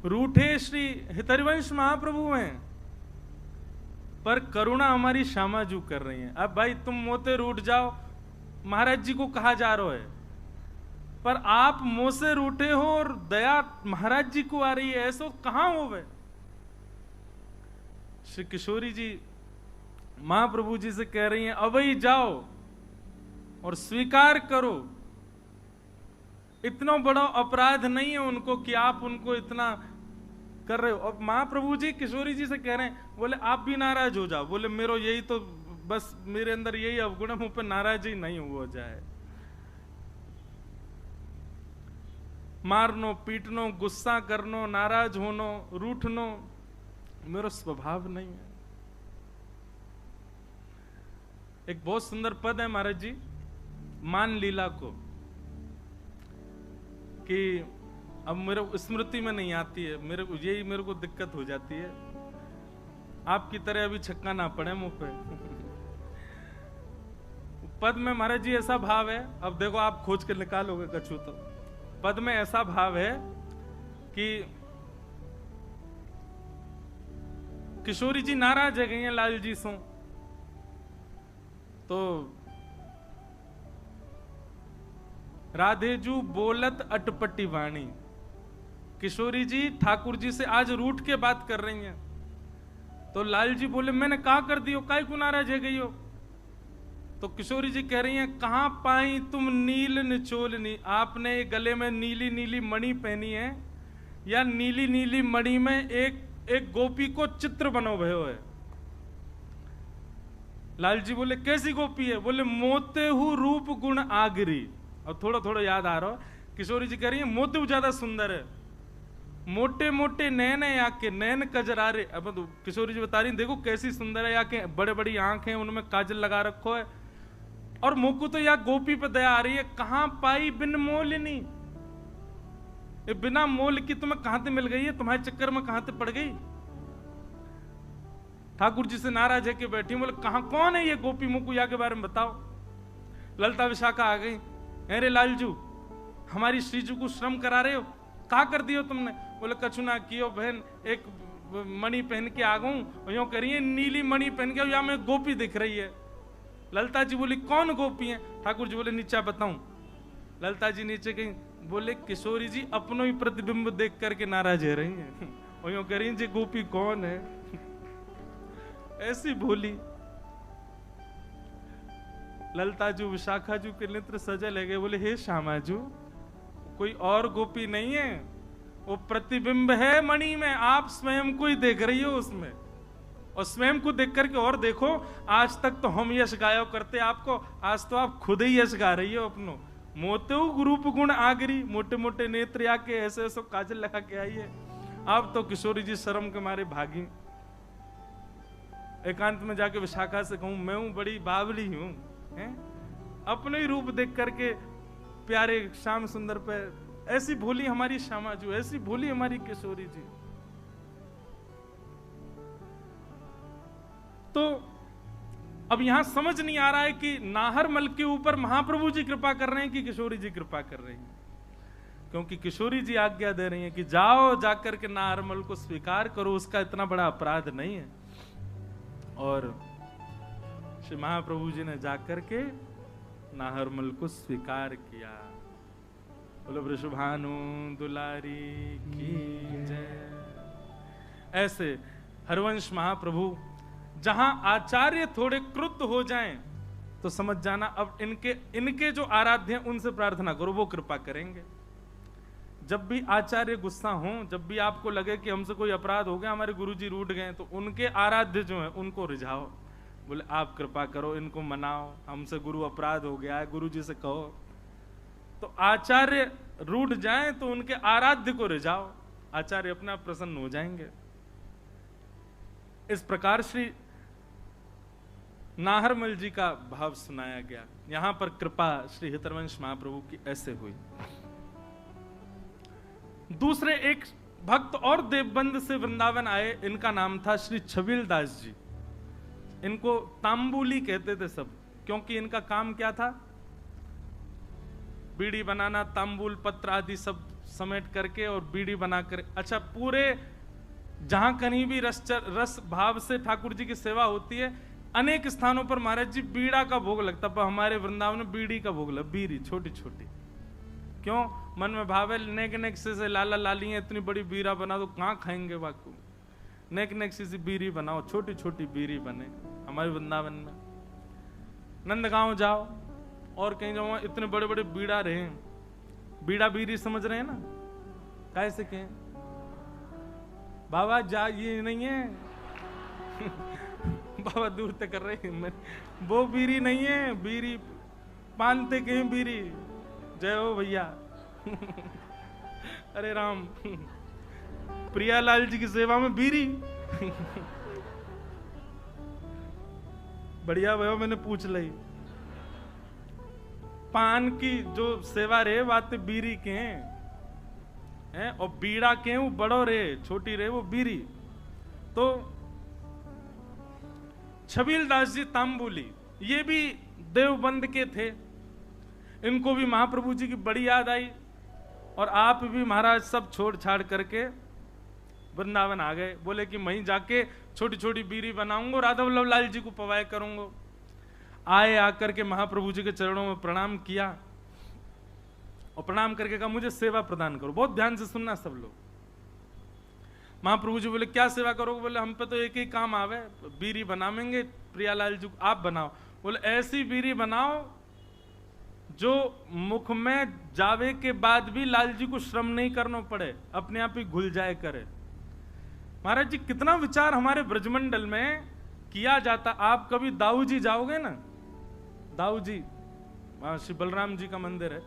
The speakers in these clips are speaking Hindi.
रूठे श्री हितरिवंश महाप्रभु हैं, पर करुणा हमारी श्यामाजू कर रही है। अब भाई तुम मोते रूठ जाओ, महाराज जी को कहा जा रहा है, पर आप मुंह से रूठे हो और दया महाराज जी को आ रही है, ऐसा कहां हो गए। श्री किशोरी जी महाप्रभु जी से कह रही हैं, अवई जाओ और स्वीकार करो, इतना बड़ा अपराध नहीं है उनको कि आप उनको इतना कर रहे हो। और महाप्रभु जी किशोरी जी से कह रहे हैं, बोले आप भी नाराज हो जाओ। बोले मेरो यही तो बस मेरे अंदर यही अवगुण है, मुंह पे नाराज ही नहीं हो जाए। मारनो पीटनो गुस्सा करनो नाराज होनो रूठनो मेरा स्वभाव नहीं है। एक बहुत सुंदर पद है महाराज जी मान लीला को, कि अब मेरे स्मृति में नहीं आती है, मेरे को दिक्कत हो जाती है, आपकी तरह अभी छक्का ना पड़े मुंह पे। पद में महाराज जी ऐसा भाव है, अब देखो आप खोज के निकालोगे कछु तो पद में ऐसा भाव है कि किशोरी जी नाराज है गई हैं लाल जी से, तो राधेजू बोलत अटपटी वाणी, किशोरी जी ठाकुर जी से आज रूठ के बात कर रही हैं। तो लाल जी बोले मैंने कहा कर दियो, काय को नाराज है गई हो। तो किशोरी जी कह रही हैं, कहां पाई तुम नील निचोलनी, आपने गले में नीली नीली मणि पहनी है, या नीली नीली मणि में एक गोपी को चित्र बनो भयो है। लाल जी बोले कैसी गोपी है। बोले मोते हु रूप गुण आगरी। और थोड़ा थोड़ा याद आ रहा हो, किशोरी जी कह रही है मोते ज्यादा सुंदर है, मोटे मोटे नैन है, या के नैन कजरारे। अब तो किशोरी जी बता रही देखो कैसी सुंदर है, या के बड़े बड़ी आंखें उनमें काजल लगा रखो है, और मुकु तो या गोपी पे दया आ रही है। कहां पाई बिन मोलिनी, ये बिना मोल की तुम्हें कहां से मिल गई है, तुम्हारे चक्कर में कहां से पड़ गई। ठाकुर जी से नाराज है कि बैठी, बोले कहां कौन है ये गोपी मुकुया के बारे में बताओ। ललता विशाखा आ गई, अरे लालजू हमारी श्रीजू को श्रम करा रहे हो, कहा कर दियो तुमने। बोले कछु ना कियो बहन, एक मणि पहन के आ गऊं, और यूं करिए नीली मणि पहन के या में गोपी दिख रही है। ललता जी बोली कौन गोपी है। ठाकुर जी बोले नीचा बताऊं। ललता जी नीचे गई, बोले किशोरी जी अपनो ही प्रतिबिंब देख करके नाराज है रही है, और यूं कह रही जी गोपी कौन है। ऐसी भोली ललता जू विशाखा जू के नेत्र सजे लगे। बोले हे श्यामा जू कोई और गोपी नहीं है, वो प्रतिबिंब है मणि में, आप स्वयं को ही देख रही हो उसमें, और स्वयं को देख करके और देखो। आज तक तो हम यश गाया करते आपको, आज तो आप खुद ही यश गा रही हो अपनो। मोते रूप गुण आगरी, मोटे मोटे नेत्र आके ऐसे ऐसे काजल लगा के आई है। आप तो किशोरी जी शर्म के मारे भागी। एकांत में जाके विशाखा से कहूं मैं हूं बड़ी बावली हूं, अपने ही रूप देख करके प्यारे श्याम सुंदर पे। ऐसी भोली हमारी श्यामाजू, ऐसी भोली हमारी किशोरी जी। तो अब यहां समझ नहीं आ रहा है कि नाहरमल के ऊपर महाप्रभु जी कृपा कर रहे हैं कि किशोरी जी कृपा कर रही हैं, क्योंकि किशोरी जी आज्ञा दे रही हैं कि जाओ जाकर के नाहरमल को स्वीकार करो, उसका इतना बड़ा अपराध नहीं है। और श्री महाप्रभु जी ने जाकर के नाहरमल को स्वीकार किया। बोलो वृषभानु दुलारी की जय। ऐसे हरवंश महाप्रभु जहां आचार्य थोड़े क्रुद्ध हो जाएं तो समझ जाना अब इनके जो आराध्य हैं उनसे प्रार्थना करो, वो कृपा करेंगे। जब भी आचार्य गुस्सा हो, जब भी आपको लगे कि हमसे कोई अपराध हो गया, हमारे गुरुजी रूठ गए, तो उनके आराध्य जो हैं उनको रिझाओ। बोले आप कृपा करो, इनको मनाओ, हमसे गुरु अपराध हो गया है, गुरु जी से कहो। तो आचार्य रूठ जाएं तो उनके आराध्य को रिझाओ, आचार्य अपने आप प्रसन्न हो जाएंगे। इस प्रकार श्री नाहरमल जी का भाव सुनाया गया। यहां पर कृपा श्री हितरवंश महाप्रभु की ऐसे हुई। दूसरे एक भक्त और देवबंद से वृंदावन आए, इनका नाम था श्री छबील दास जी। इनको तांबुली कहते थे सब, क्योंकि इनका काम क्या था, बीड़ी बनाना, तांबुल पत्र आदि सब समेट करके और बीड़ी बना कर, अच्छा पूरे जहां कहीं भी रस भाव से ठाकुर जी की सेवा होती है, अनेक स्थानों पर महाराज जी बीड़ा का भोग लगता, पर हमारे वृंदावन में बीड़ी का भोग लगा, बीड़ी छोटी छोटी। क्यों? मन में भाव है नेक नेक से लाला लाली है, इतनी बड़ी बीड़ा बना दो, कहाँ खाएंगे बाकू, नेक नेक से बीड़ी बनाओ, छोटी छोटी बीड़ी बने। हमारे वृंदावन में नंदगांव जाओ और कहीं जाओ, इतने बड़े बड़े बीड़ा रहे, बीड़ा बीड़ी समझ रहे हैं ना, कैसे कहें बाबा जा, ये नहीं है बाबा दूर तक कर रहे हैं, वो बीड़ी नहीं है, बीड़ी पानते कहीं बीड़ी, जय हो भैया अरे राम प्रियालाल जी की सेवा में बीड़ी बढ़िया भैया, मैंने पूछ ली, पान की जो सेवा रे बात बीड़ी के हैं, और बीड़ा के वो बड़ो रे, छोटी रे वो बीड़ी। तो छबील दास जी तांबुली, ये भी देवबंद के थे, इनको भी महाप्रभु जी की बड़ी याद आई, और आप भी महाराज सब छोड़ छाड़ करके वृंदावन आ गए। बोले कि वहीं जाके छोटी छोटी बीड़ी बनाऊंगा, राधा वल्लभ लाल जी को पवाए करूंगा। आए, आकर के महाप्रभु जी के चरणों में प्रणाम किया, और प्रणाम करके कहा मुझे सेवा प्रदान करो। बहुत ध्यान से सुनना सब लोग। महाप्रभु जी बोले क्या सेवा करोगे? बोले हम पे तो एक ही काम आवे, बीड़ी बनावेंगे, प्रियालाल जी आप बनाओ। बोले ऐसी बीड़ी बनाओ जो मुख में जावे के बाद भी लाल जी को श्रम नहीं करना पड़े, अपने आप ही घुल जाए करे। महाराज जी कितना विचार हमारे ब्रजमंडल में किया जाता। आप कभी दाऊ जी जाओगे ना, दाऊ जी वहां श्री बलराम जी का मंदिर है,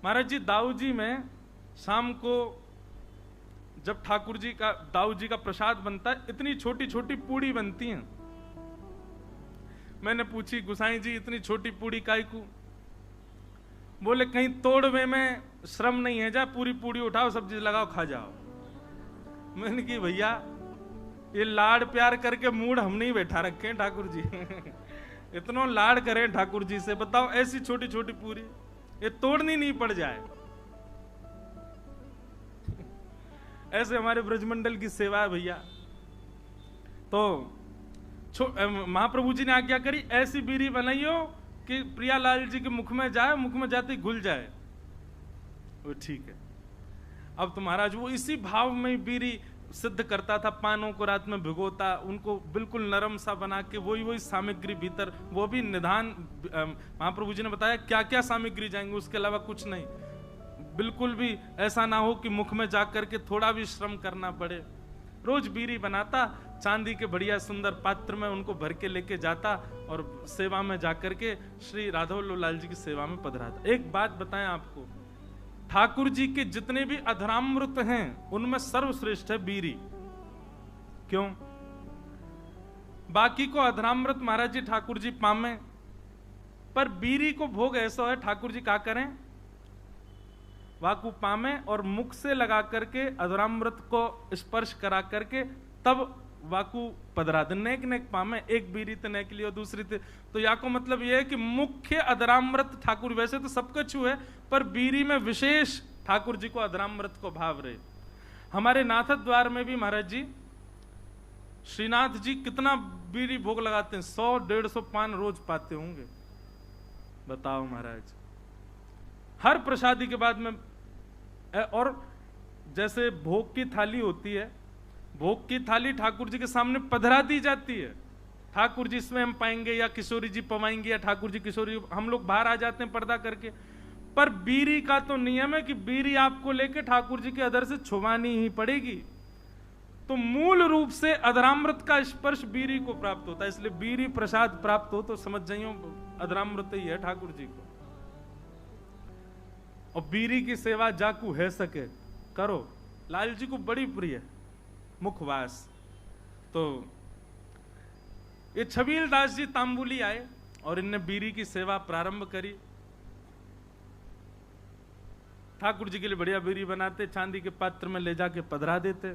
महाराज जी दाऊ जी में शाम को जब ठाकुर जी का दाऊ जी का प्रसाद बनता है, इतनी छोटी छोटी पूड़ी बनती हैं। मैंने पूछी गुसाई जी इतनी छोटी पूड़ी काई को? बोले कहीं तोड़वे में श्रम नहीं है, जा पूरी पूड़ी उठाओ, सब्जी लगाओ, खा जाओ। मैंने की भैया ये लाड प्यार करके मूड हम नहीं बैठा रखे हैं ठाकुर जी इतना लाड करें ठाकुर जी से, बताओ ऐसी छोटी छोटी पूरी ये तोड़नी नहीं पड़ जाए। ऐसे हमारे ब्रजमंडल की सेवा है भैया। तो महाप्रभु जी ने आज्ञा करी ऐसी बीड़ी बनाइयो कि प्रियालाल जी के मुख में जाए, मुख में जाते ही घुल जाए। वो ठीक है। अब तो महाराज वो इसी भाव में बीड़ी सिद्ध करता था, पानों को रात में भिगोता, उनको बिल्कुल नरम सा बना के वही सामग्री भीतर, वो भी निधान महाप्रभु जी ने बताया क्या क्या सामग्री जाएंगे, उसके अलावा कुछ नहीं। बिल्कुल भी ऐसा ना हो कि मुख में जाकर के थोड़ा भी श्रम करना पड़े। रोज बीड़ी बनाता, चांदी के बढ़िया सुंदर पात्र में उनको भर के लेके जाता और सेवा में जाकर के श्री राधा वल्लभ लाल जी की सेवा में पधराता। एक बात बताएं आपको, ठाकुर जी के जितने भी अधरामृत हैं उनमें सर्वश्रेष्ठ है बीड़ी। क्यों? बाकी को अधरामृत महाराज जी ठाकुर जी पामे, पर बीड़ी को भोग ऐसा है ठाकुर जी क्या करें, वाकु पामे और मुख से लगा करके अधरामृत को स्पर्श करा करके तब वाकु पधरा दे। नेक नेक पामे, एक बीड़ी तो नेक लियो, दूसरी तो या को मतलब यह है कि मुख्य अधरामृत ठाकुर, वैसे तो सबका छू है पर बीड़ी में विशेष ठाकुर जी को अधरामृत को भाव रहे। हमारे नाथ द्वार में भी महाराज जी श्रीनाथ जी कितना बीड़ी भोग लगाते हैं, 100-150 पान रोज पाते होंगे। बताओ महाराज, हर प्रसादी के बाद में, और जैसे भोग की थाली होती है, भोग की थाली ठाकुर जी के सामने पधरा दी जाती है। ठाकुर जी इसमें हम पाएंगे या किशोरी जी पवाएंगे या ठाकुर जी किशोरी, हम लोग बाहर आ जाते हैं पर्दा करके। पर बीड़ी का तो नियम है कि बीड़ी आपको लेके ठाकुर जी के अधर से छुवानी ही पड़ेगी। तो मूल रूप से अधरामृत का स्पर्श बीड़ी को प्राप्त होता है, इसलिए बीड़ी प्रसाद प्राप्त हो तो समझ जाइयो अधरामृत ही है ठाकुर जी को। और बीड़ी की सेवा जाकू है सके करो, लाल जी को बड़ी प्रिय मुखवास। तो ये छबील दास जी तांबुली आए और इनने बीड़ी की सेवा प्रारंभ करी। ठाकुर जी के लिए बढ़िया बीड़ी बनाते, चांदी के पात्र में ले जाके पधरा देते।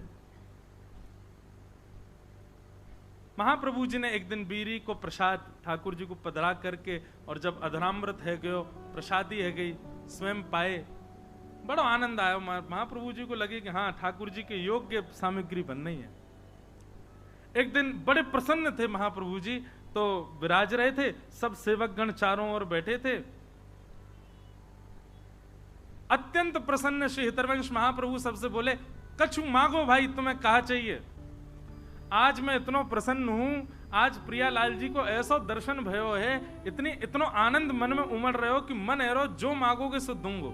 महाप्रभु जी ने एक दिन बीड़ी को प्रसाद ठाकुर जी को पधरा करके, और जब अधरामृत है गयो, प्रसादी है गई, स्वयं पाए, बड़ा आनंद आया। महाप्रभु जी को लगे कि हाँ, ठाकुर जी के योग्य सामग्री बन रही है। एक दिन बड़े प्रसन्न थे महाप्रभु जी, तो विराज रहे थे, सब सेवक गण चारों ओर बैठे थे। अत्यंत प्रसन्न श्री हितरवंश महाप्रभु सबसे बोले, कछु मांगो भाई, तुम्हें कहा चाहिए। आज मैं इतना प्रसन्न हूं, आज प्रियालाल जी को ऐसा दर्शन भयो है, इतनो आनंद मन में उमड़ रहे हो कि मन एरो जो मांगोगे सो दूंगो,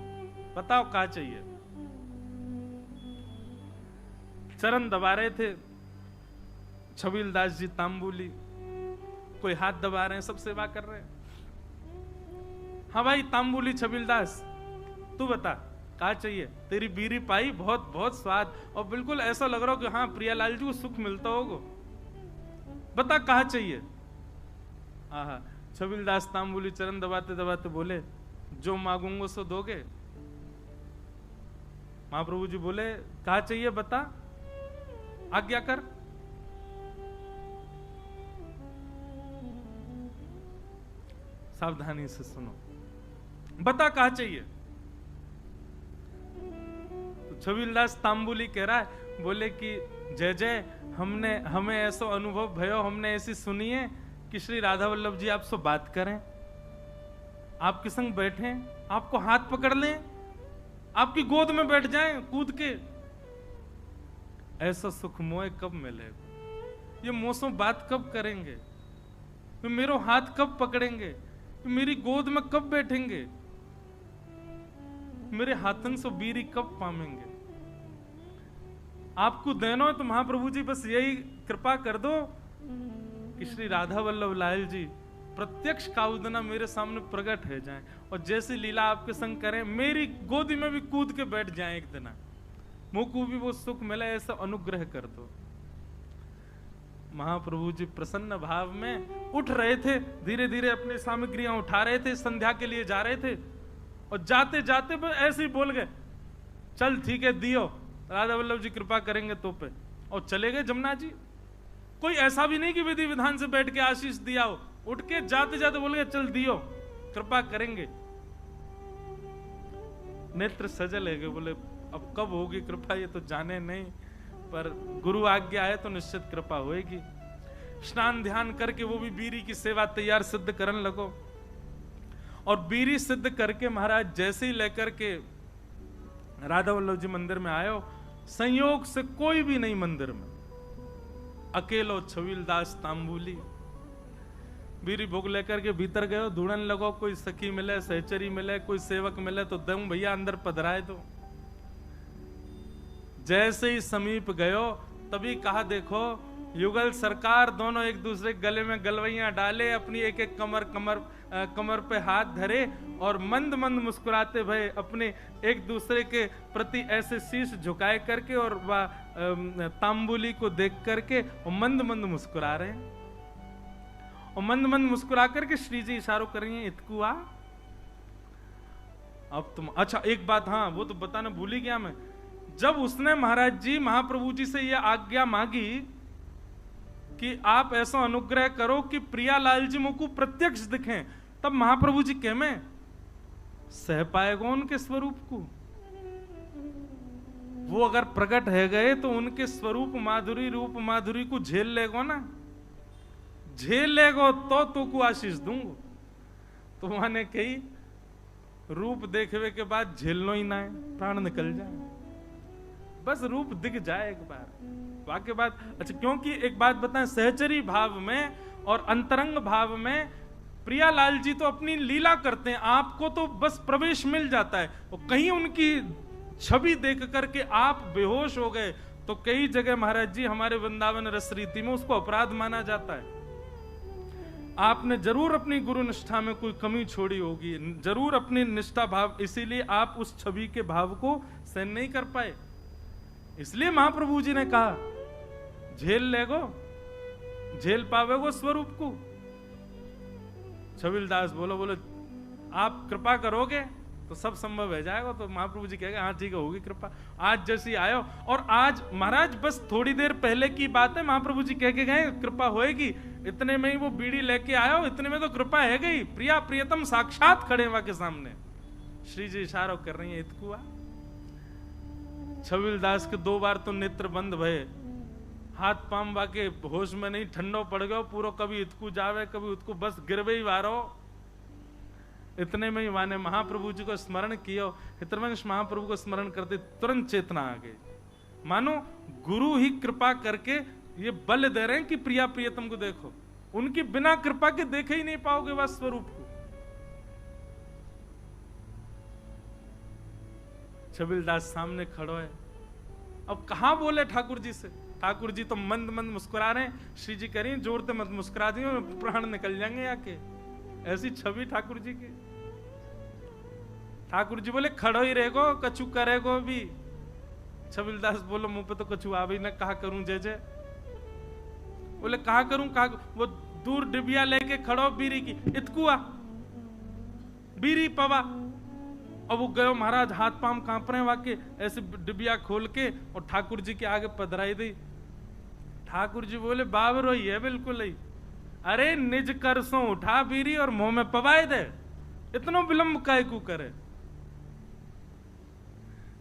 बताओ कहा चाहिए। चरण दबा रहे थे छबील दास जी तांबुली, कोई हाथ दबा रहे हैं, सब सेवा कर रहे हैं। हाँ भाई तांबुली छबील दास, तू बता कहा चाहिए। तेरी बीरी पाई, बहुत बहुत स्वाद, और बिल्कुल ऐसा लग रहा हो कि हाँ प्रियालाल जी को सुख मिलता होगा, बता कहा चाहिए। आहा, छबील दास तांबुली चरण दबाते दबाते बोले, जो मांगूंगा सो दोगे। महाप्रभु जी बोले, कहा चाहिए बता, आज्ञा कर। सावधानी से सुनो, बता कहा चाहिए। तो छबीलदास तांबुली कह रहा है, बोले कि जय जय, हमें ऐसा अनुभव भयो, हमने ऐसी सुनी है कि श्री राधा वल्लभ जी आपसे बात करें, आपके संग बैठे, आपको हाथ पकड़ लें, आपकी गोद में बैठ जाएं कूद के। ऐसा सुख मोह कब मिलेगा? ये मौसम बात कब करेंगे? मेरे हाथ कब पकड़ेंगे? मेरी गोद में कब बैठेंगे? मेरे हाथन से बीरी कब पामेंगे? आपको देना है तो महाप्रभु जी बस यही कृपा कर दो कि श्री राधा वल्लभ लाल जी प्रत्यक्ष काउदना मेरे सामने प्रकट हो जाएं, और जैसी लीला आपके संग करें, मेरी गोदी में भी कूद के बैठ जाएं एक दिन, मुझको भी वो सुख मिले, ऐसा अनुग्रह कर दो। महाप्रभु जी प्रसन्न भाव में उठ रहे थे, धीरे धीरे अपनी सामग्रियां उठा रहे थे, संध्या के लिए जा रहे थे, और जाते जाते ऐसे ही बोल गए, चल ठीक है दियो, राधा वल्लभ जी कृपा करेंगे तो पे, और चले गए जमुना जी। कोई ऐसा भी नहीं कि विधि विधान से बैठ के आशीष दिया हो, उठ के जाते जाते बोल गए, चल दियो, कृपा करेंगे। नेत्र सजल है, बोले अब कब होगी कृपा ये तो जाने नहीं, पर गुरु आज्ञा है तो निश्चित कृपा होएगी। स्नान ध्यान करके वो भी बीरी की सेवा तैयार सिद्ध करने लगो, और बीरी सिद्ध करके महाराज जैसे ही लेकर के राधा वल्लभ जी मंदिर में आयो, संयोग से कोई भी नहीं मंदिर में, अकेलो छबील दास तांबुली बीरी भोग लेकर के भीतर गयो, ढूंढने लगो, कोई सखी मिले, सहचरी मिले, कोई सेवक मिले तो दम भैया अंदर पधराए दो। जैसे ही समीप गयो तभी कहा, देखो युगल सरकार दोनों एक दूसरे गले में गलवैयां डाले, अपनी एक एक कमर पे हाथ धरे, और मंद मंद मुस्कुराते भय अपने एक दूसरे के प्रति ऐसे शीश झुकाए करके और वह तांबुली को देख करके मंद मंद मुस्कुरा रहे हैं, और मंद मंद मुस्कुरा करके श्री जी इशारों कर रही हैं, इतकुआ अब तुम। अच्छा एक बात, हाँ वो तो बताना भूल ही गया मैं, जब उसने महाराज जी महाप्रभु जी से यह आज्ञा मांगी कि आप ऐसा अनुग्रह करो कि प्रियालाल जी मुझको प्रत्यक्ष दिखें, तब महाप्रभु जी कह में सह पाएगा उनके स्वरूप को। वो अगर प्रकट है गए तो उनके स्वरूप माधुरी, रूप माधुरी को झेल लेगो ना, झेल लेगो तो को आशीष दूंगो। तो माने कही रूप देखने के बाद झेलनो ही ना है, प्राण निकल जाए, बस रूप दिख जाए एक बार, वाक्य बात। अच्छा क्योंकि एक बात बताएं, सहचरी भाव में और अंतरंग भाव में प्रियालाल जी तो अपनी लीला करते हैं, आपको तो बस प्रवेश मिल जाता है, और कहीं उनकी छवि देख करके आप बेहोश हो गए तो कई जगह महाराज जी हमारे वृंदावन रस रीति में उसको अपराध माना जाता है। आपने जरूर अपनी गुरु निष्ठा में कोई कमी छोड़ी होगी, जरूर अपनी निष्ठा भाव, इसीलिए आप उस छवि के भाव को सहन नहीं कर पाए। इसलिए महाप्रभु जी ने कहा झेल लेगो, झेल पावेगो स्वरूप को। छबील दास बोलो आप कृपा करोगे तो सब संभव हो जाएगा। तो महाप्रभु जी कहेगा हाँ ठीक है, होगी कृपा। आज जैसी आयो, और आज महाराज बस थोड़ी देर पहले की बात है, महाप्रभु जी कह के गए कृपा होएगी, इतने में ही वो बीड़ी लेके आयो, इतने में तो कृपा है गई, प्रिया प्रियतम साक्षात खड़े वहां के सामने। श्री जी इशारा कर रही है, इतकुआ छबीलदास के 2 बार तो नेत्र बंद भये, हाथ पाम बाके होश में नहीं, ठंडो पड़ गयो पूरो, कभी इतकू जावे कभी उतकू, बस गिरवे ही वारो। इतने में ही माने महाप्रभु जी को स्मरण किया। हितवंश महाप्रभु को स्मरण करते तुरंत चेतना आ गई। मानो गुरु ही कृपा करके ये बल दे रहे हैं कि प्रिया प्रियतम को देखो, उनकी बिना कृपा के देखे ही नहीं पाओगे वह स्वरूप को। छबीलदास सामने खड़ो है, अब कहां बोले ठाकुर जी से। ठाकुर जी तो मंद मंद मुस्कुरा रहे हैं। श्री जी कह रही हैं जोर से मत मुस्कुरा दियो, प्राण निकल जाएंगे आके। ऐसी छवि ठाकुर जी की। ठाकुर जी बोले खड़ो ही रहेगो, कछु करेगो भी। छबीलदास बोलो मुंह पे तो कछु आ भी ना, कहा करूं जय जय। बोले कहा करूं कहा। वो दूर डिबिया लेके खड़ो बीरी की, इतकुआ बीरी पवा। अब वो गयो महाराज, हाथ पाम कांप रहे वाके, ऐसे डिबिया खोल के और ठाकुर जी के आगे पधराई दी। ठाकुर जी बोले बाबरो ही है बिल्कुल ही। अरे निज करसों उठा बीरी और मुंह में पवाए दे, इतनो विलंब काय को करे।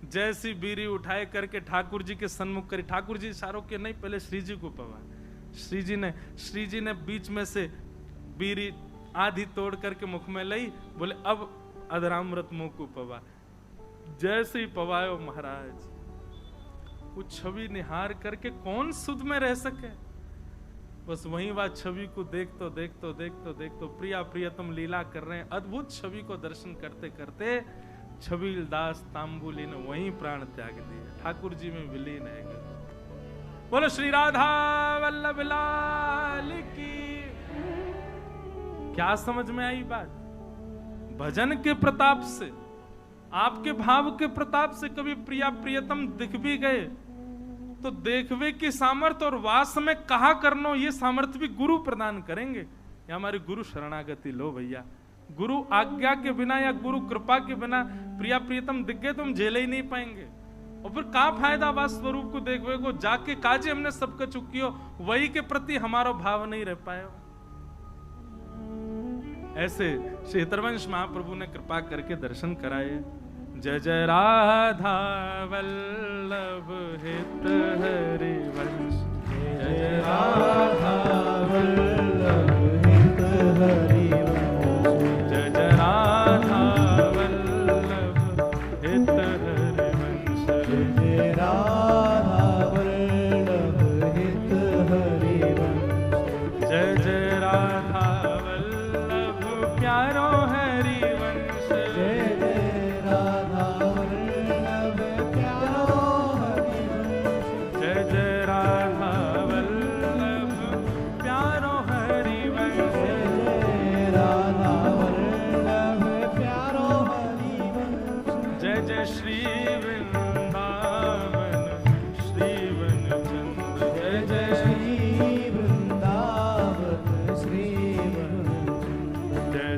जैसी बीरी उठाए करके ठाकुर जी के सन्मुख करी। ठाकुर जी इशारों के नहीं, पहले श्री जी को पवा। श्री जी ने बीच में से बीरी आधी तोड़ करके मुख में ली। बोले अब अधरामृत मुंह को पवा। जैसे ही पवायो महाराज, वो छवि निहार करके कौन सुध में रह सके। बस वहीं बात छवि को देखतो प्रिया प्रियतम लीला कर रहे हैं। अद्भुत छवि को दर्शन करते करते छबीलदास तांबुली ने वहीं प्राण त्याग दिए, ठाकुर जी में विलीन है गए। बोलो श्री राधा वल्लभ लाल की। क्या समझ में आई बात। भजन के प्रताप से, आपके भाव के प्रताप से कभी प्रिया प्रियतम दिख भी गए तो देखवे की सामर्थ्य और वास में कहा करनो, ये सामर्थ्य भी गुरु प्रदान करेंगे। ये हमारी गुरु शरणागति लो भैया। गुरु आज्ञा के बिना या गुरु कृपा के बिना प्रिया प्रियतम दिख गए तो हम झेले ही नहीं पाएंगे। और फिर का फायदा वास स्वरूप को देखवे को, जाके काजे हमने सबका चुकियो, वही के प्रति हमारा भाव नहीं रह पायो। ऐसे श्री हितवंश महाप्रभु ने कृपा करके दर्शन कराए। जय जय राधा वल्लभ हित हरिवंश, जय जय राधा वल्लभ हित हरिवंश, जय जय राधा वल्लभ हित हरिवंश, जय जय राधा वल्लभ हित हरिवंश, जय जय राधा प्यारो हरिवंश, जय जय राधा वल्लभ प्यारो हरिवंश, जय जय राधा वल्लभ प्यारो हरिवंश, जय राधा वल्लभ प्यारो हरिवंश, जय जय श्री वृंदावन श्री वनचंद्र, जय जय श्री वृंदावन श्री जय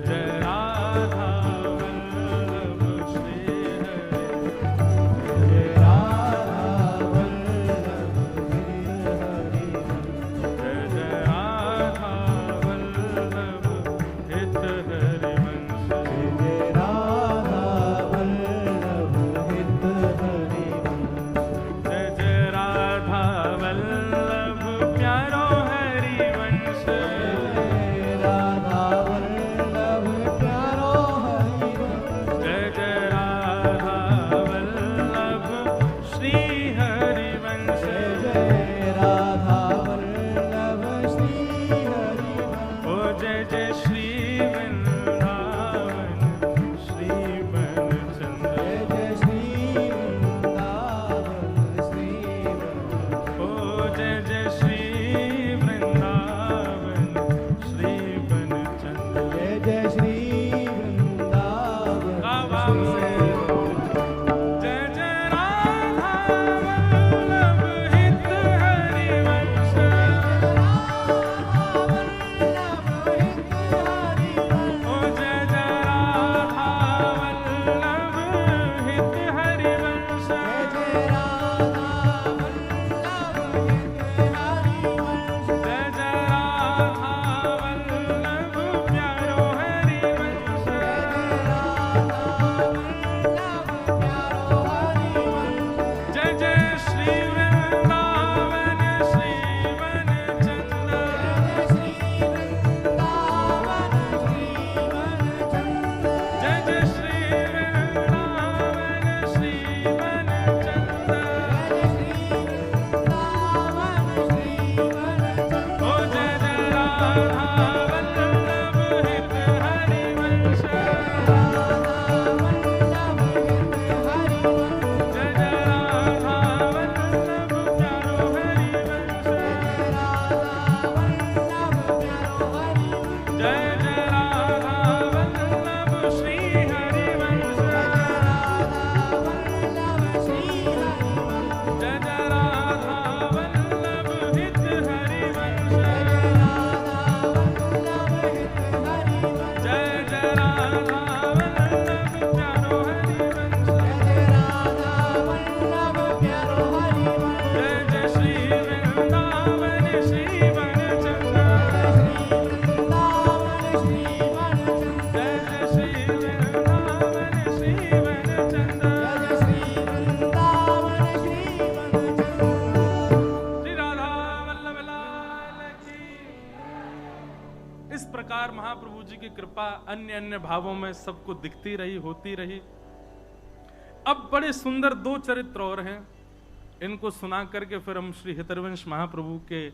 जी की कृपा अन्य अन्य भावों में सबको दिखती रही, होती रही। अब बड़े सुंदर 2 चरित्र और हैं, इनको सुना करके फिर हम श्री हितरवंश महाप्रभु के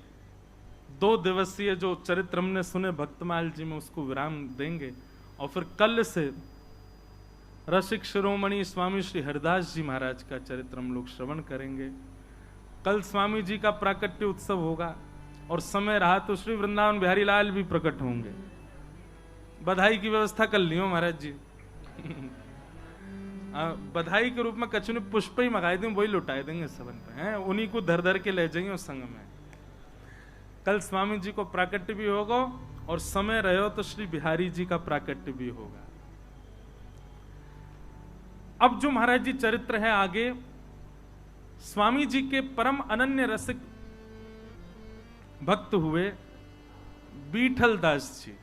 2 दिवसीय जो चरित्र हमने सुने भक्तमाल जी में, उसको विराम देंगे और फिर कल से रसिक शिरोमणि स्वामी श्री हरिदास जी महाराज का चरित्र हम लोग श्रवण करेंगे। कल स्वामी जी का प्राकट्य उत्सव होगा और समय रहा तो श्री वृंदावन बिहारी लाल भी प्रकट होंगे। बधाई की व्यवस्था कर लियो महाराज जी। बधाई के रूप में कछु ने पुष्प ही मंगाए दें, वही लुटाए देंगे सबन पे हैं, उन्हीं को धर धर के ले जाएंगे उस संग में। कल स्वामी जी को प्राकट्य भी होगा और समय रहे तो श्री बिहारी जी का प्राकट्य भी होगा। अब जो महाराज जी चरित्र है आगे, स्वामी जी के परम अनन्य रसिक भक्त हुए विठल दास जी।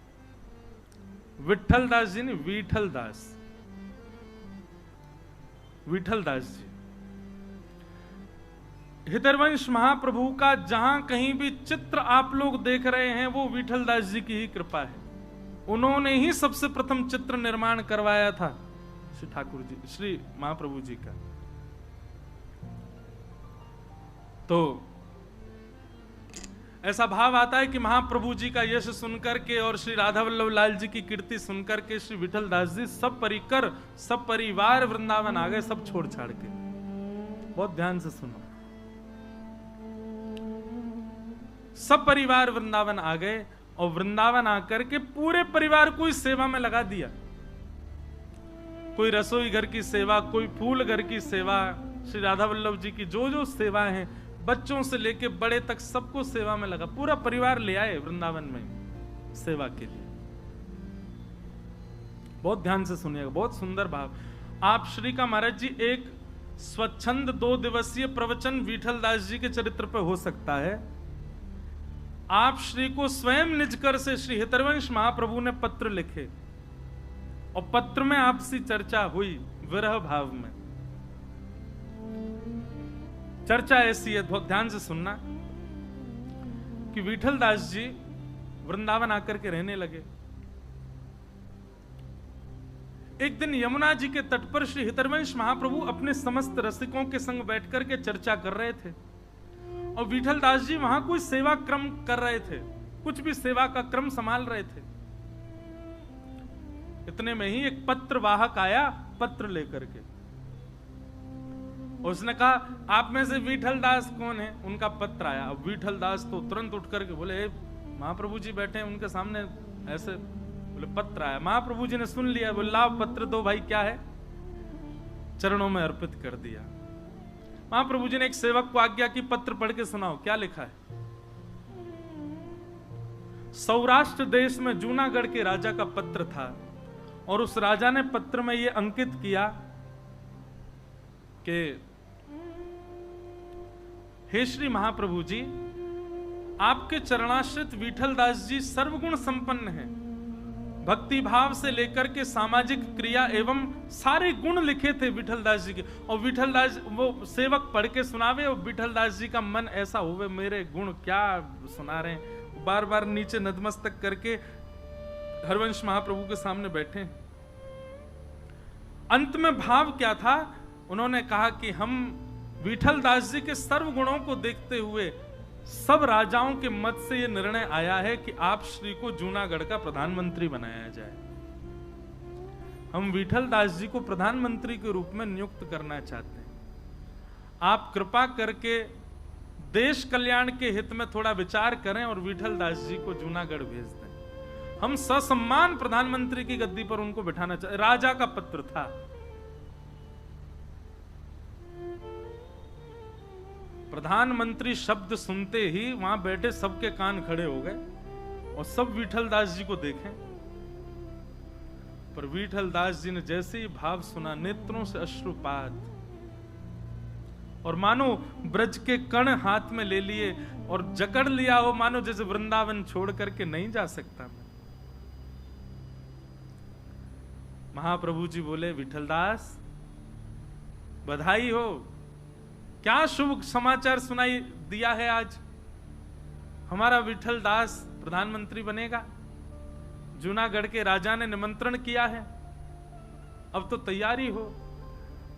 विठल दास जी नहीं, विठल दास, विठल दास जी। हितरवंश महाप्रभु का जहां कहीं भी चित्र आप लोग देख रहे हैं वो विठल दास जी की ही कृपा है। उन्होंने ही सबसे प्रथम चित्र निर्माण करवाया था श्री ठाकुर जी, श्री महाप्रभु जी का। तो ऐसा भाव आता है कि महाप्रभु जी का यश सुनकर के और श्री राधा वल्लभ लाल जी की कीर्ति सुनकर के श्री विठल दास जी सब परिकर, सब परिवार वृंदावन आ गए, सब छोड़ छाड़ के। बहुत ध्यान से सुनो, सब परिवार वृंदावन आ गए और वृंदावन आकर के पूरे परिवार को इस सेवा में लगा दिया। कोई रसोई घर की सेवा, कोई फूल घर की सेवा, श्री राधा वल्लभ जी की जो जो सेवाएं हैं, बच्चों से लेके बड़े तक सबको सेवा में लगा। पूरा परिवार ले आए वृंदावन में सेवा के लिए। बहुत ध्यान से सुनिएगा, बहुत सुंदर भाव। आप श्री का महाराज जी एक स्वच्छंद 2 दिवसीय प्रवचन विठल दास जी के चरित्र पर हो सकता है। आप श्री को स्वयं निजकर से श्री हितरवंश महाप्रभु ने पत्र लिखे और पत्र में आपसी चर्चा हुई विरह भाव में। चर्चा ऐसी है, बहुत ध्यान से सुनना, कि विठल दास जी वृंदावन आकर के रहने लगे। एक दिन यमुना जी के तट पर श्री हितरवंश महाप्रभु अपने समस्त रसिकों के संग बैठकर के चर्चा कर रहे थे और विठल दास जी वहां कोई सेवा क्रम कर रहे थे, कुछ भी सेवा का क्रम संभाल रहे थे। इतने में ही एक पत्र वाहक आया पत्र लेकर के। उसने कहा, आप में से विठल दास कौन है? उनका पत्र आया। अब विठल दास तो तुरंत उठ करके बोले, महाप्रभु जी बैठे हैं उनके सामने, ऐसे बोले पत्र आया। महाप्रभु जी ने सुन लिया, बोले लाओ पत्र दो भाई, क्या है? चरणों में अर्पित कर दिया। महाप्रभु जी ने एक सेवक को आज्ञा की, पत्र पढ़ के सुनाओ, क्या लिखा है? सौराष्ट्र देश में जूनागढ़ के राजा का पत्र था और उस राजा ने पत्र में यह अंकित किया कि हे श्री महाप्रभु जी, आपके चरणाश्रित विठल दास जी सर्वगुण संपन्न हैं। भक्ति भाव से लेकर के सामाजिक क्रिया एवं सारे गुण लिखे थे विठल दास जी के। और विठल दास, वो सेवक पढ़ के सुनावे और विठल दास जी का मन ऐसा होवे, मेरे गुण क्या सुना रहे हैं। बार बार नीचे नतमस्तक करके हरवंश महाप्रभु के सामने बैठे। अंत में भाव क्या था? उन्होंने कहा कि हम विठल दास जी के सर्व गुणों को देखते हुए सब राजाओं के मत से यह निर्णय आया है कि आप श्री को जूनागढ़ का प्रधानमंत्री बनाया जाए। हम विठल दास जी को प्रधानमंत्री के रूप में नियुक्त करना चाहते हैं। आप कृपा करके देश कल्याण के हित में थोड़ा विचार करें और विठल दास जी को जूनागढ़ भेज दें। हम ससम्मान प्रधानमंत्री की गद्दी पर उनको बिठाना चाहते। राजा का पत्र था। प्रधानमंत्री शब्द सुनते ही वहां बैठे सबके कान खड़े हो गए और सब विठल दास जी को देखें। पर विठल दास जी ने जैसे ही भाव सुना, नेत्रों से अश्रुपात, और मानो ब्रज के कण हाथ में ले लिए और जकड़ लिया हो, मानो जैसे वृंदावन छोड़ करके नहीं जा सकता। महाप्रभु जी बोले, विठल दास बधाई हो, क्या शुभ समाचार सुनाई दिया है आज? हमारा विठल दास प्रधानमंत्री बनेगा। जूनागढ़ के राजा ने निमंत्रण किया है, अब तो तैयारी हो।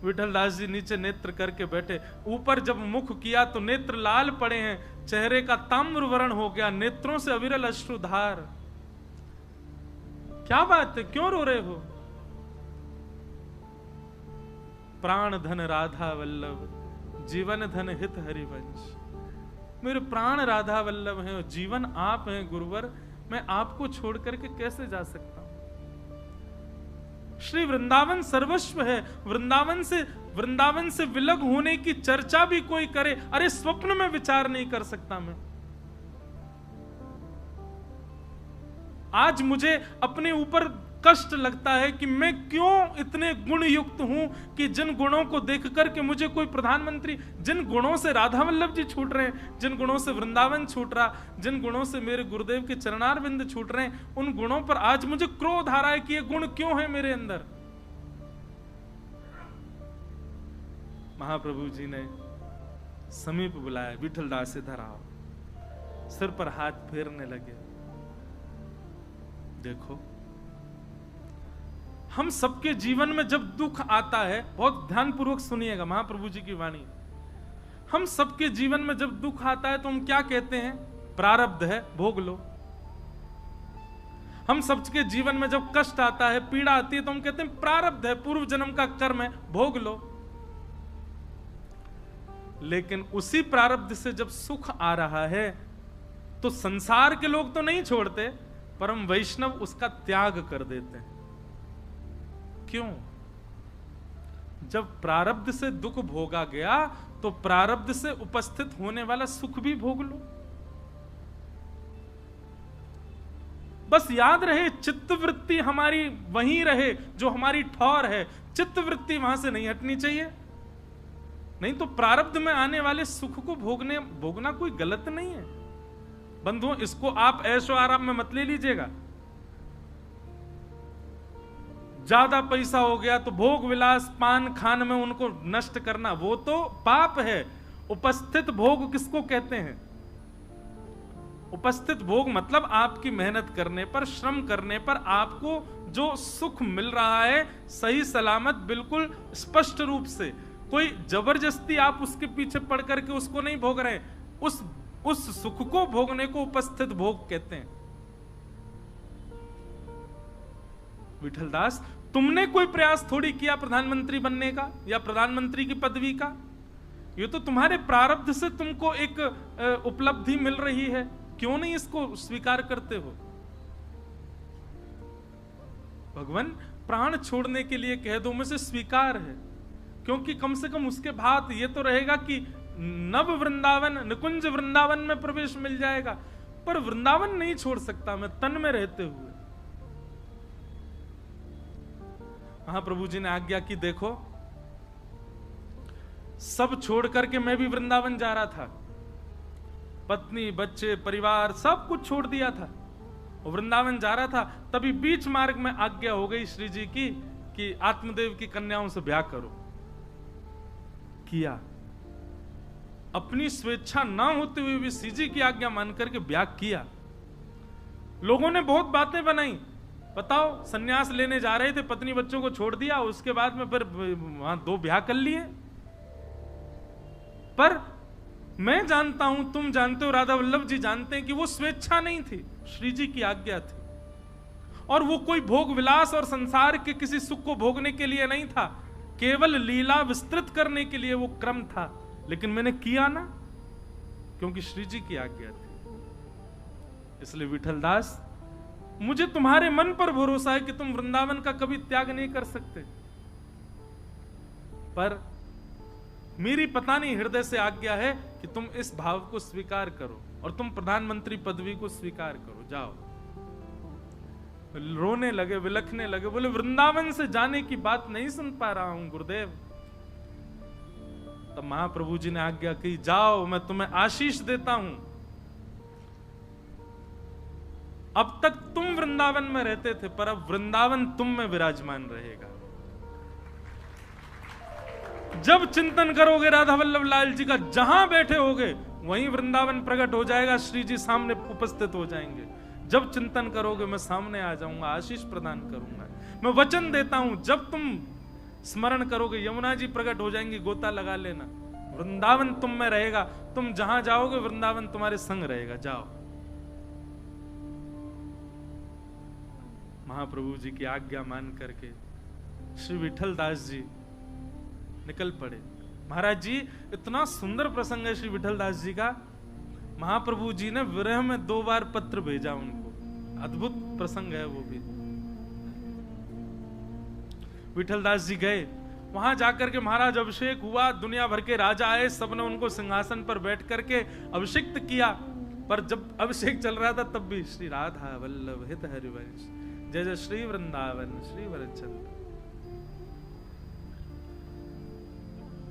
विठलदास जी नीचे नेत्र करके बैठे, ऊपर जब मुख किया तो नेत्र लाल पड़े हैं, चेहरे का ताम्र वर्ण हो गया, नेत्रों से अविरल अश्रुधार। क्या बात है, क्यों रो रहे हो? प्राण धन राधा वल्लभ, जीवन धन हित हरिवंश। मेरे प्राण राधा वल्लभ हैं और जीवन आप हैं गुरुवर, मैं आपको छोड़ करके कैसे जा सकता हूं? श्री वृंदावन सर्वस्व है। वृंदावन से विलग होने की चर्चा भी कोई करे, अरे स्वप्न में विचार नहीं कर सकता मैं। आज मुझे अपने ऊपर कष्ट लगता है कि मैं क्यों इतने गुण युक्त हूं कि जिन गुणों को देख करके मुझे कोई प्रधानमंत्री, जिन गुणों से राधा वल्लभ जी छूट रहे हैं, जिन गुणों से वृंदावन छूट रहा, जिन गुणों से मेरे गुरुदेव के चरणारविंद छूट रहे हैं, उन गुणों पर आज मुझे क्रोध आ रहा है कि ये गुण क्यों है मेरे अंदर। महाप्रभु जी ने समीप बुलाया, विठलदास इधर आओ, सिर पर हाथ फेरने लगे। देखो, हम सबके जीवन में जब दुख आता है, बहुत ध्यानपूर्वक सुनिएगा महाप्रभु जी की वाणी, हम सबके जीवन में जब दुख आता है तो हम क्या कहते हैं? प्रारब्ध है, भोग लो। हम सबके जीवन में जब कष्ट आता है, पीड़ा आती है, तो हम कहते हैं प्रारब्ध है, पूर्व जन्म का कर्म है, भोग लो। लेकिन उसी प्रारब्ध से जब सुख आ रहा है तो संसार के लोग तो नहीं छोड़ते, परम वैष्णव उसका त्याग कर देते हैं। क्यों? जब प्रारब्ध से दुख भोगा गया तो प्रारब्ध से उपस्थित होने वाला सुख भी भोग लो। बस याद रहे, चित्तवृत्ति हमारी वहीं रहे जो हमारी ठौर है, चित्तवृत्ति वहां से नहीं हटनी चाहिए। नहीं तो प्रारब्ध में आने वाले सुख को भोगना कोई गलत नहीं है। बंधुओं, इसको आप ऐशो आराम में मत ले लीजिएगा। ज्यादा पैसा हो गया तो भोग विलास पान खान में उनको नष्ट करना, वो तो पाप है। उपस्थित भोग किसको कहते हैं? उपस्थित भोग मतलब आपकी मेहनत करने पर, श्रम करने पर आपको जो सुख मिल रहा है, सही सलामत, बिल्कुल स्पष्ट रूप से, कोई जबरदस्ती आप उसके पीछे पड़ करके उसको नहीं भोग रहे, उस सुख को भोगने को उपस्थित भोग कहते हैं। विठलदास, तुमने कोई प्रयास थोड़ी किया प्रधानमंत्री बनने का या प्रधानमंत्री की पदवी का, ये तो तुम्हारे प्रारब्ध से तुमको एक उपलब्धि मिल रही है, क्यों नहीं इसको स्वीकार करते हो? भगवान, प्राण छोड़ने के लिए कह दो, मुझे स्वीकार है, क्योंकि कम से कम उसके बाद ये तो रहेगा कि नव वृंदावन, निकुंज वृंदावन में प्रवेश मिल जाएगा। पर वृंदावन नहीं छोड़ सकता मैं तन में रहते हुए। महाप्रभु जी ने आज्ञा की, देखो सब छोड़ करके मैं भी वृंदावन जा रहा था, पत्नी बच्चे परिवार सब कुछ छोड़ दिया था और वृंदावन जा रहा था। तभी बीच मार्ग में आज्ञा हो गई श्री जी की कि आत्मदेव की कन्याओं से ब्याह करो। किया, अपनी स्वेच्छा ना होते हुए भी श्री जी की आज्ञा मान करके ब्याह किया। लोगों ने बहुत बातें बनाई, बताओ सन्यास लेने जा रहे थे, पत्नी बच्चों को छोड़ दिया, उसके बाद में फिर वहां 2 ब्याह कर लिए। पर मैं जानता हूं, तुम जानते हो, राधा वल्लभ जी जानते हैं कि वो स्वेच्छा नहीं थी, श्री जी की आज्ञा थी। और वो कोई भोग विलास और संसार के किसी सुख को भोगने के लिए नहीं था, केवल लीला विस्तृत करने के लिए वो क्रम था। लेकिन मैंने किया ना, क्योंकि श्री जी की आज्ञा थी। इसलिए विठलदास, मुझे तुम्हारे मन पर भरोसा है कि तुम वृंदावन का कभी त्याग नहीं कर सकते, पर मेरी पता नहीं हृदय से आज्ञा है कि तुम इस भाव को स्वीकार करो और तुम प्रधानमंत्री पदवी को स्वीकार करो। जाओ। रोने लगे, विलखने लगे, बोले वृंदावन से जाने की बात नहीं सुन पा रहा हूं गुरुदेव। तब महाप्रभु जी ने आज्ञा की, जाओ मैं तुम्हें आशीष देता हूं। अब तक तुम वृंदावन में रहते थे, पर अब वृंदावन तुम में विराजमान रहेगा। जब चिंतन करोगे राधा वल्लभ लाल जी का, जहां बैठे होगे वहीं वृंदावन प्रकट हो जाएगा, श्री जी सामने उपस्थित हो जाएंगे। जब चिंतन करोगे मैं सामने आ जाऊंगा, आशीष प्रदान करूंगा। मैं वचन देता हूं जब तुम स्मरण करोगे यमुना जी प्रकट हो जाएंगी, गोता लगा लेना, वृंदावन तुम में रहेगा, तुम जहां जाओगे वृंदावन तुम्हारे संग रहेगा, जाओ। महाप्रभु जी की आज्ञा मान करके श्री विठल दास जी निकल पड़े। महाराज जी इतना सुंदर प्रसंग है श्री विठल दास जी का, महाप्रभु जी ने विरह में 2 बार पत्र भेजा उनको, अद्भुत प्रसंग है वो भी। विठल दास जी गए, वहां जाकर के महाराज अभिषेक हुआ, दुनिया भर के राजा आए, सबने उनको सिंहासन पर बैठ करके अभिषिक्त किया। पर जब अभिषेक चल रहा था तब भी श्री राधा वल्लभ हित हरिवंश, जय जय श्री वृंदावन श्री वरचंद्र।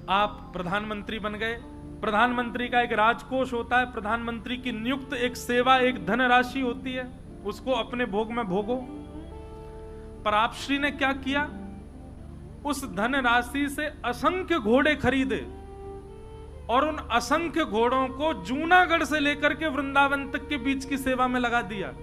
आप प्रधानमंत्री बन गए। प्रधानमंत्री का एक राजकोष होता है, प्रधानमंत्री की नियुक्त एक सेवा, एक धनराशि होती है, उसको अपने भोग में भोगो। पर आप श्री ने क्या किया, उस धनराशि से असंख्य घोड़े खरीदे और उन असंख्य घोड़ों को जूनागढ़ से लेकर के वृंदावन तक के बीच की सेवा में लगा दिया।